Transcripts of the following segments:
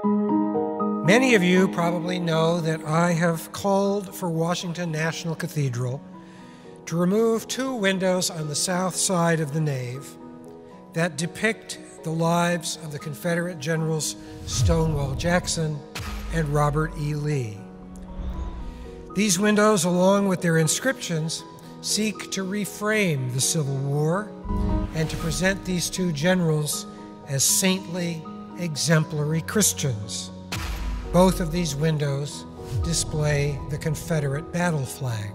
Many of you probably know that I have called for Washington National Cathedral to remove 2 windows on the south side of the nave that depict the lives of the Confederate generals Stonewall Jackson and Robert E. Lee. These windows, along with their inscriptions, seek to reframe the Civil War and to present these 2 generals as saintly, exemplary Christians. Both of these windows display the Confederate battle flag.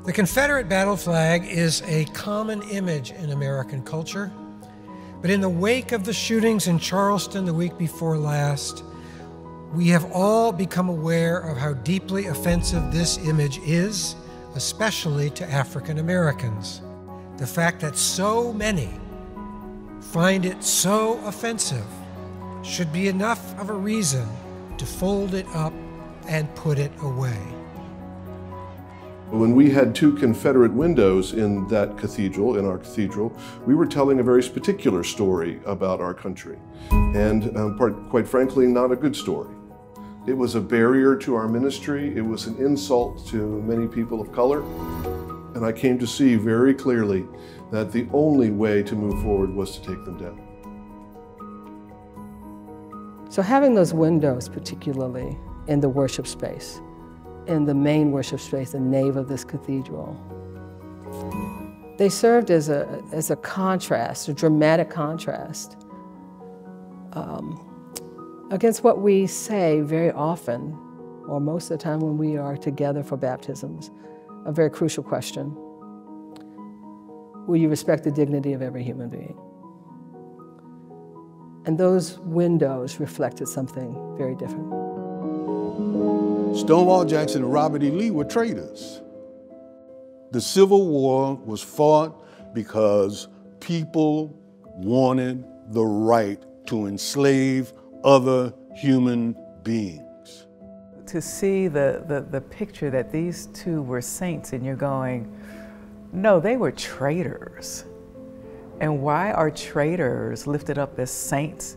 The Confederate battle flag is a common image in American culture, but in the wake of the shootings in Charleston the week before last, we have all become aware of how deeply offensive this image is, especially to African Americans. The fact that so many find it so offensive should be enough of a reason to fold it up and put it away. When we had 2 Confederate windows in that cathedral, in our cathedral, we were telling a very particular story about our country, and quite frankly, not a good story. It was a barrier to our ministry. It was an insult to many people of color, and I came to see very clearly that the only way to move forward was to take them down. So having those windows, particularly in the worship space, in the main worship space, the nave of this cathedral, they served as a contrast, a dramatic contrast against what we say very often, or most of the time when we are together for baptisms, a very crucial question. Will you respect the dignity of every human being? And those windows reflected something very different. Stonewall Jackson and Robert E. Lee were traitors. The Civil War was fought because people wanted the right to enslave other human beings. To see the picture that these 2 were saints, and you're going, no, they were traitors. And why are traitors lifted up as saints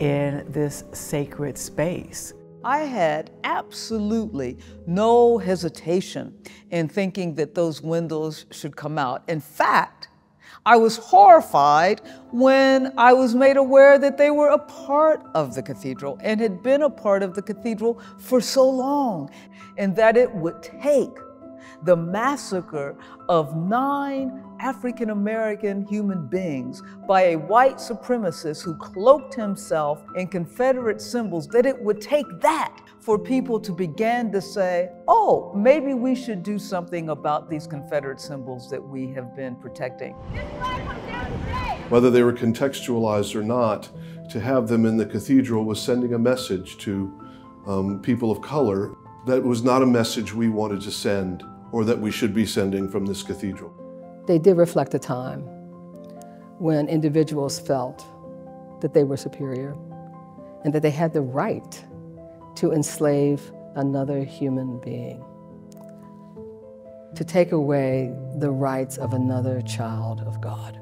in this sacred space? I had absolutely no hesitation in thinking that those windows should come out. In fact, I was horrified when I was made aware that they were a part of the cathedral and had been a part of the cathedral for so long, and that it would take the massacre of 9 African-American human beings by a white supremacist who cloaked himself in Confederate symbols, that it would take that for people to begin to say, oh, maybe we should do something about these Confederate symbols that we have been protecting. Whether they were contextualized or not, to have them in the cathedral was sending a message to people of color that was not a message we wanted to send or that we should be sending from this cathedral. They did reflect a time when individuals felt that they were superior and that they had the right to enslave another human being, to take away the rights of another child of God.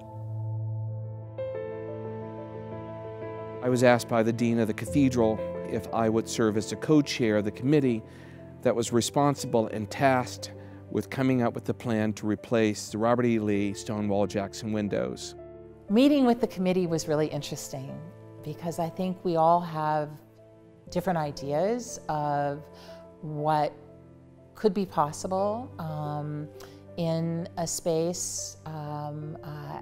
I was asked by the dean of the cathedral if I would serve as the co-chair of the committee that was responsible and tasked with coming up with the plan to replace the Robert E. Lee Stonewall Jackson windows. Meeting with the committee was really interesting because I think we all have different ideas of what could be possible in a space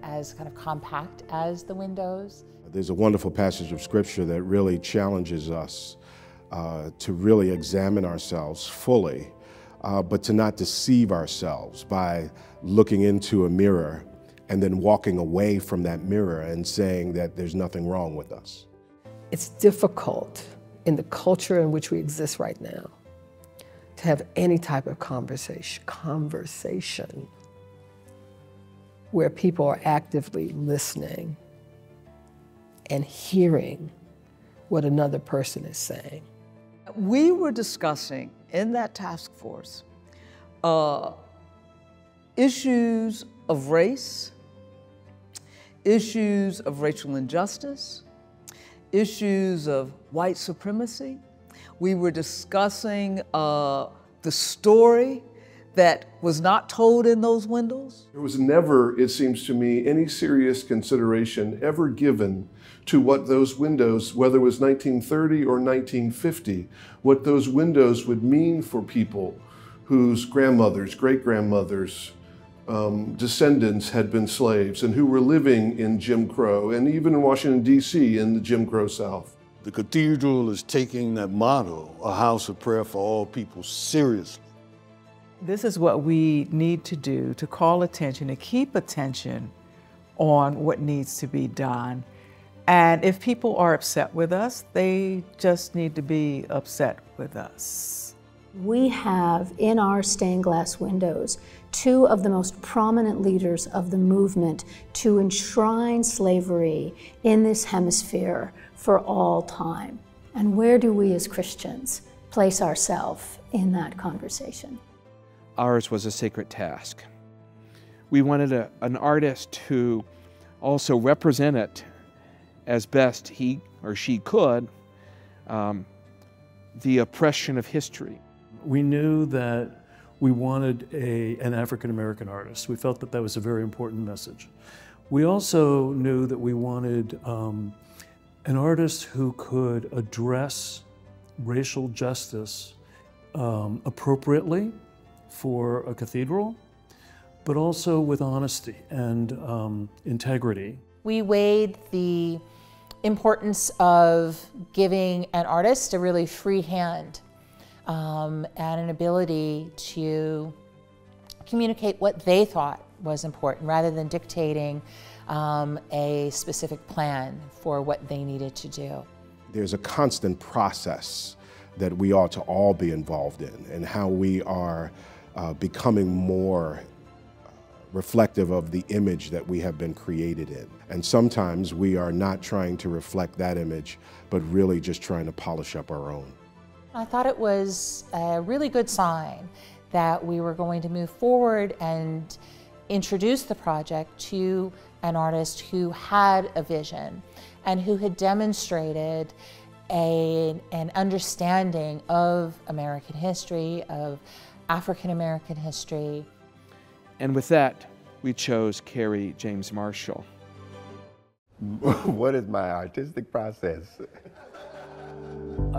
as kind of compact as the windows. There's a wonderful passage of scripture that really challenges us to really examine ourselves fully, but to not deceive ourselves by looking into a mirror and then walking away from that mirror and saying that there's nothing wrong with us. It's difficult in the culture in which we exist right now to have any type of conversation where people are actively listening and hearing what another person is saying. We were discussing in that task force issues of race, issues of racial injustice, issues of white supremacy. We were discussing the story that was not told in those windows. There was never, it seems to me, any serious consideration ever given to what those windows, whether it was 1930 or 1950, what those windows would mean for people whose grandmothers, great-grandmothers, descendants had been slaves and who were living in Jim Crow and even in Washington, D.C. in the Jim Crow South. The cathedral is taking that motto, a house of prayer for all people, seriously. This is what we need to do to call attention, to keep attention on what needs to be done. And if people are upset with us, they just need to be upset with us. We have in our stained glass windows two of the most prominent leaders of the movement to enshrine slavery in this hemisphere for all time. And where do we as Christians place ourselves in that conversation? Ours was a sacred task. We wanted an artist who also represented as best he or she could the oppression of history. We knew that we wanted an African-American artist. We felt that that was a very important message. We also knew that we wanted an artist who could address racial justice appropriately for a cathedral, but also with honesty and integrity. We weighed the importance of giving an artist a really free hand and an ability to communicate what they thought was important rather than dictating a specific plan for what they needed to do. There's a constant process that we ought to all be involved in, and how we are becoming more reflective of the image that we have been created in. And sometimes we are not trying to reflect that image, but really just trying to polish up our own. I thought it was a really good sign that we were going to move forward and introduce the project to an artist who had a vision and who had demonstrated an understanding of American history, of African American history. And with that, we chose Kerry James Marshall. What is my artistic process?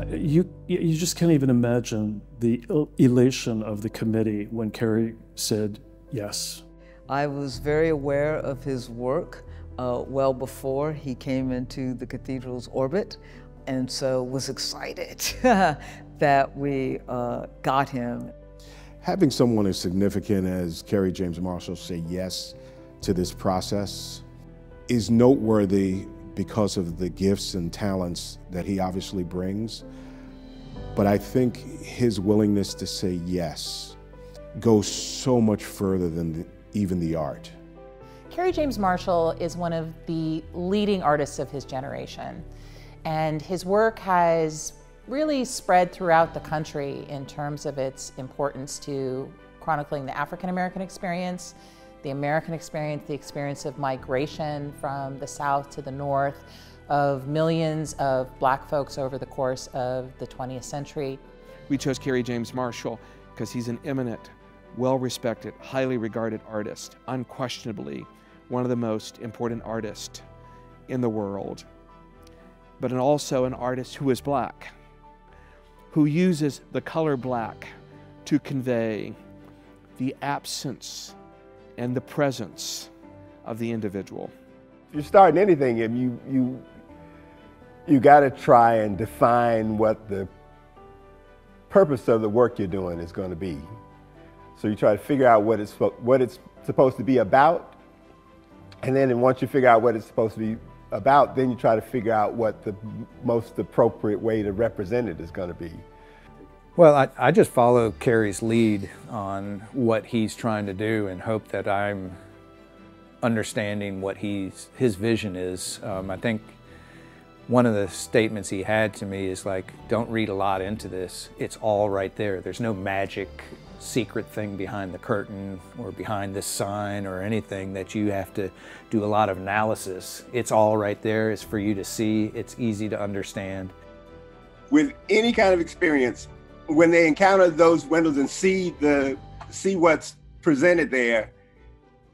You just can't even imagine the elation of the committee when Kerry said yes. I was very aware of his work well before he came into the cathedral's orbit, and so was excited that we got him. Having someone as significant as Kerry James Marshall say yes to this process is noteworthy because of the gifts and talents that he obviously brings. But I think his willingness to say yes goes so much further than even the art. Kerry James Marshall is one of the leading artists of his generation, and his work has really spread throughout the country in terms of its importance to chronicling the African American experience, the American experience, the experience of migration from the South to the North, of millions of Black folks over the course of the 20th century. We chose Kerry James Marshall because he's an eminent, well-respected, highly regarded artist, unquestionably one of the most important artists in the world, but also an artist who is Black, who uses the color black to convey the absence and the presence of the individual. If you're starting anything, you got to try and define what the purpose of the work you're doing is going to be. So you try to figure out what it's supposed to be about, and then once you figure out what it's supposed to be about, then you try to figure out what the most appropriate way to represent it is going to be. Well, I just follow Kerry's lead on what he's trying to do and hope that I'm understanding what his vision is. I think one of the statements he had to me is like, don't read a lot into this. It's all right there. There's no magic secret thing behind the curtain or behind this sign or anything that you have to do a lot of analysis. It's all right there. It's for you to see. It's easy to understand. With any kind of experience, when they encounter those windows and see what's presented there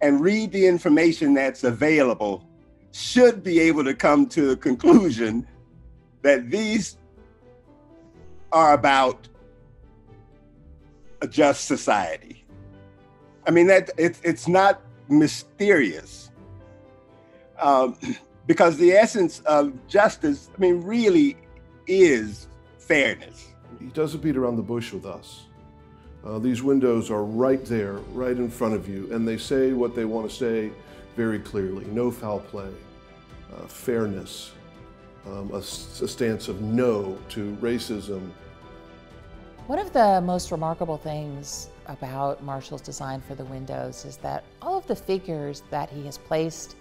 and read the information that's available, should be able to come to the conclusion that these are about a just society. I mean, that it's not mysterious, because the essence of justice, I mean, really is fairness. He doesn't beat around the bush with us. These windows are right there, right in front of you, and they say what they want to say very clearly. No foul play, fairness, a stance of no to racism. One of the most remarkable things about Marshall's design for the windows is that all of the figures that he has placed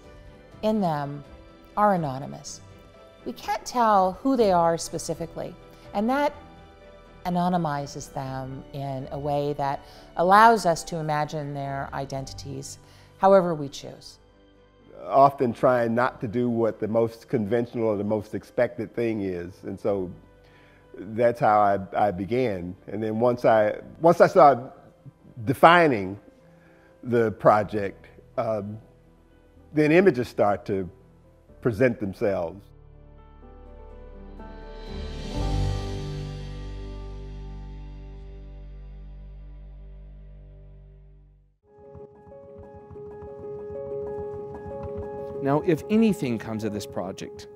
in them are anonymous. We can't tell who they are specifically, and that anonymizes them in a way that allows us to imagine their identities however we choose. Often trying not to do what the most conventional or the most expected thing is, and so that's how I began. And then once I started defining the project, then images start to present themselves. Now, if anything comes of this project,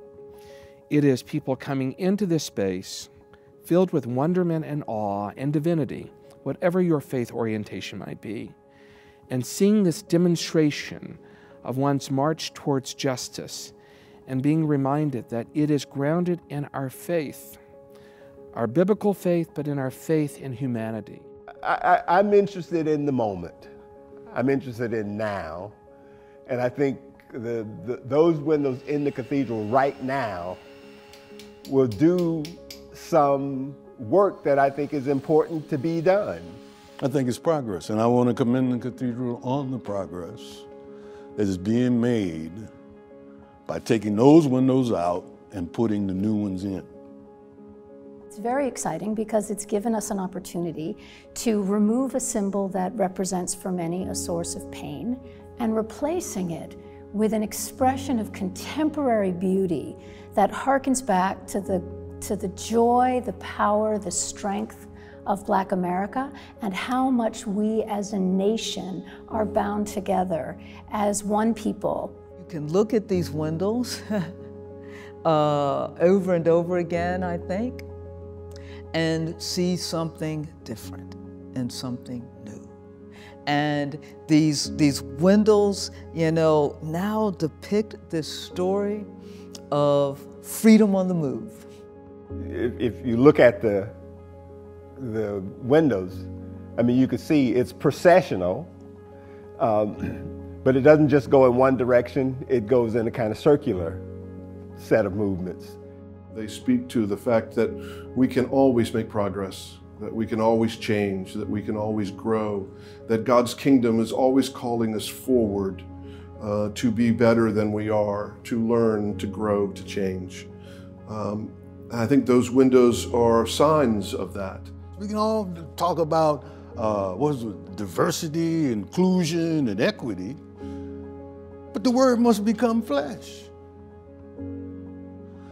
it is people coming into this space filled with wonderment and awe and divinity, whatever your faith orientation might be, and seeing this demonstration of one's march towards justice and being reminded that it is grounded in our faith, our biblical faith, but in our faith in humanity. I'm interested in the moment. I'm interested in now. And I think those windows in the cathedral right now will do some work that I think is important to be done. I think it's progress, and I want to commend the cathedral on the progress that is being made by taking those windows out and putting the new ones in. It's very exciting because it's given us an opportunity to remove a symbol that represents for many a source of pain and replacing it with an expression of contemporary beauty that harkens back to the joy, the power, the strength of Black America, and how much we as a nation are bound together as one people. You can look at these windows over and over again, I think, and see something different and something new. And these windows, you know, now depict this story of freedom on the move. If you look at the windows, I mean, you can see it's processional, but it doesn't just go in one direction. It goes in a kind of circular set of movements. They speak to the fact that we can always make progress, that we can always change, that we can always grow, that God's kingdom is always calling us forward to be better than we are, to learn, to grow, to change. I think those windows are signs of that. We can all talk about diversity, inclusion, and equity, but the word must become flesh.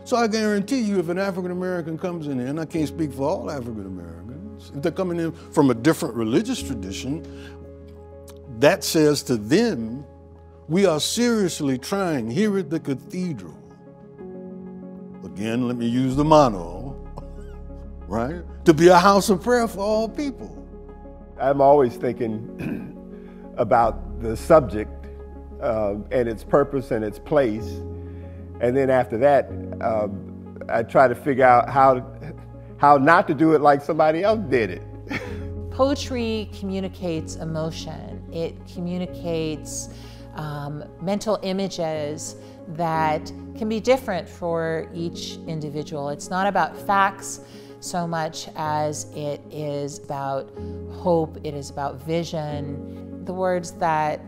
So I guarantee you, if an African American comes in here, and I can't speak for all African Americans, if they're coming in from a different religious tradition, that says to them, we are seriously trying here at the cathedral. Again, let me use the motto, right? To be a house of prayer for all people. I'm always thinking about the subject and its purpose and its place. And then after that, I try to figure out how not to do it like somebody else did it. Poetry communicates emotion. It communicates mental images that can be different for each individual. It's not about facts so much as it is about hope, it is about vision. The words that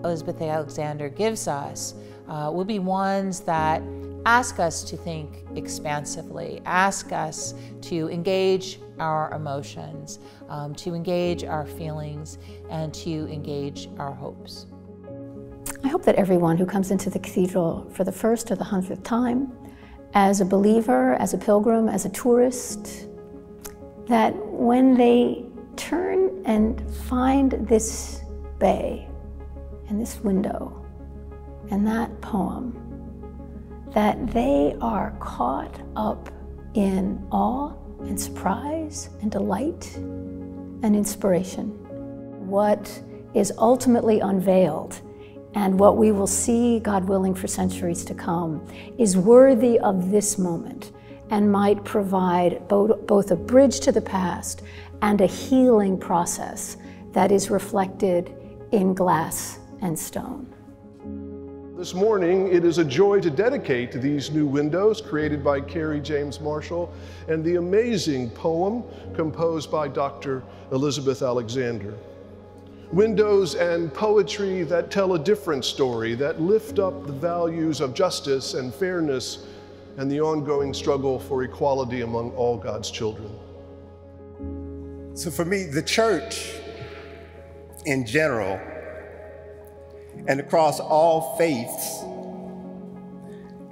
Elizabeth Alexander gives us will be ones that ask us to think expansively, ask us to engage our emotions, to engage our feelings, and to engage our hopes. I hope that everyone who comes into the cathedral for the first or the 100th time, as a believer, as a pilgrim, as a tourist, that when they turn and find this bay and this window and that poem, that they are caught up in awe and surprise and delight and inspiration. What is ultimately unveiled and what we will see, God willing, for centuries to come, is worthy of this moment and might provide both a bridge to the past and a healing process that is reflected in glass and stone. This morning, it is a joy to dedicate these new windows created by Kerry James Marshall and the amazing poem composed by Dr. Elizabeth Alexander. Windows and poetry that tell a different story, that lift up the values of justice and fairness and the ongoing struggle for equality among all God's children. So for me, the church in general and across all faiths,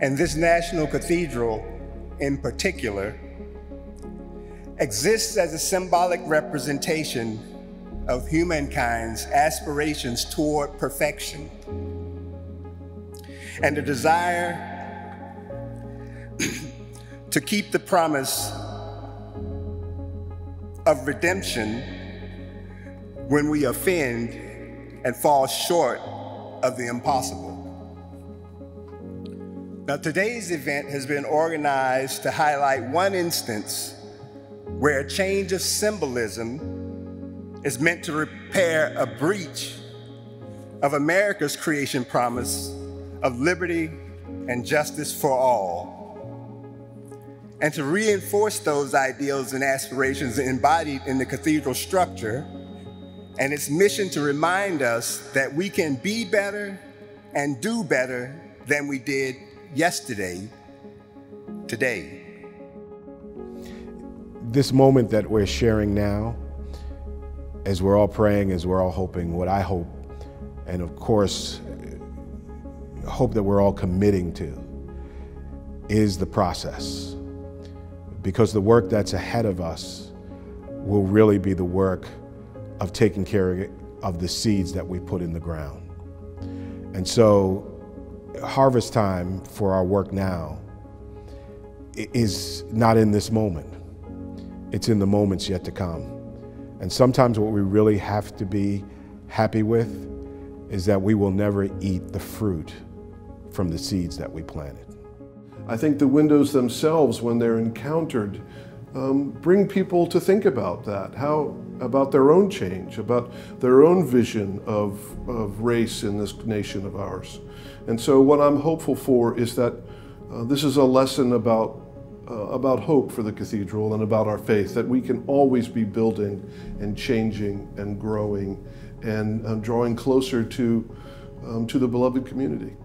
and this national cathedral in particular, exists as a symbolic representation of humankind's aspirations toward perfection and a desire to keep the promise of redemption when we offend and fall short of the impossible. Now, today's event has been organized to highlight one instance where a change of symbolism is meant to repair a breach of America's creation promise of liberty and justice for all, and to reinforce those ideals and aspirations embodied in the cathedral structure and its mission to remind us that we can be better and do better than we did yesterday, today. This moment that we're sharing now, as we're all praying, as we're all hoping, what I hope, and of course, hope that we're all committing to, is the process. Because the work that's ahead of us will really be the work of taking care of the seeds that we put in the ground. And so, harvest time for our work now is not in this moment. It's in the moments yet to come. And sometimes what we really have to be happy with is that we will never eat the fruit from the seeds that we planted. I think the windows themselves, when they're encountered, bring people to think about that, about their own change, about their own vision of race in this nation of ours. And so what I'm hopeful for is that this is a lesson about hope for the cathedral and about our faith, that we can always be building and changing and growing and drawing closer to the beloved community.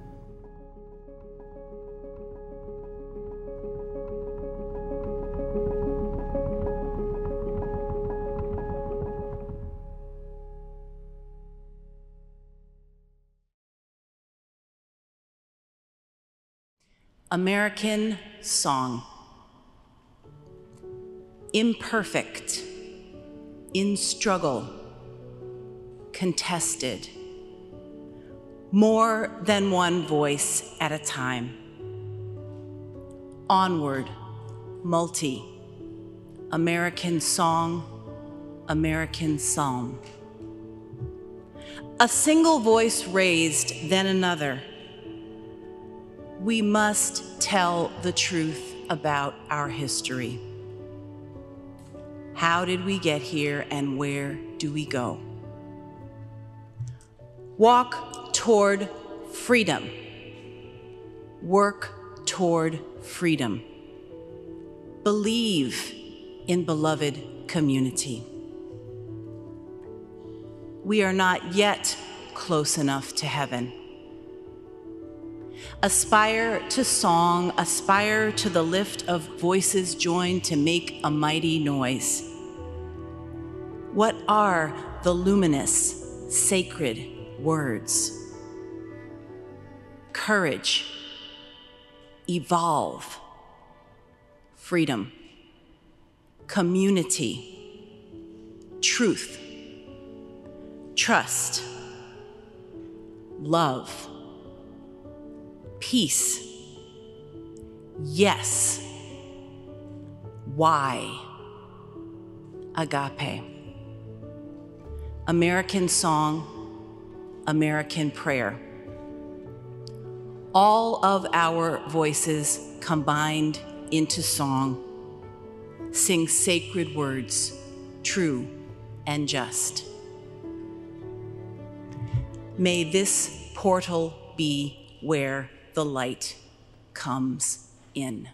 American song. Imperfect, in struggle, contested, more than one voice at a time. Onward, multi, American song, American psalm. A single voice raised, then another. We must tell the truth about our history. How did we get here and where do we go? Walk toward freedom. Work toward freedom. Believe in beloved community. We are not yet close enough to heaven. Aspire to song, aspire to the lift of voices joined to make a mighty noise. What are the luminous, sacred words? Courage, evolve, freedom, community, truth, trust, love, peace, yes, why, agape. American song, American prayer. All of our voices combined into song sing sacred words, true and just. May this portal be where the light comes in.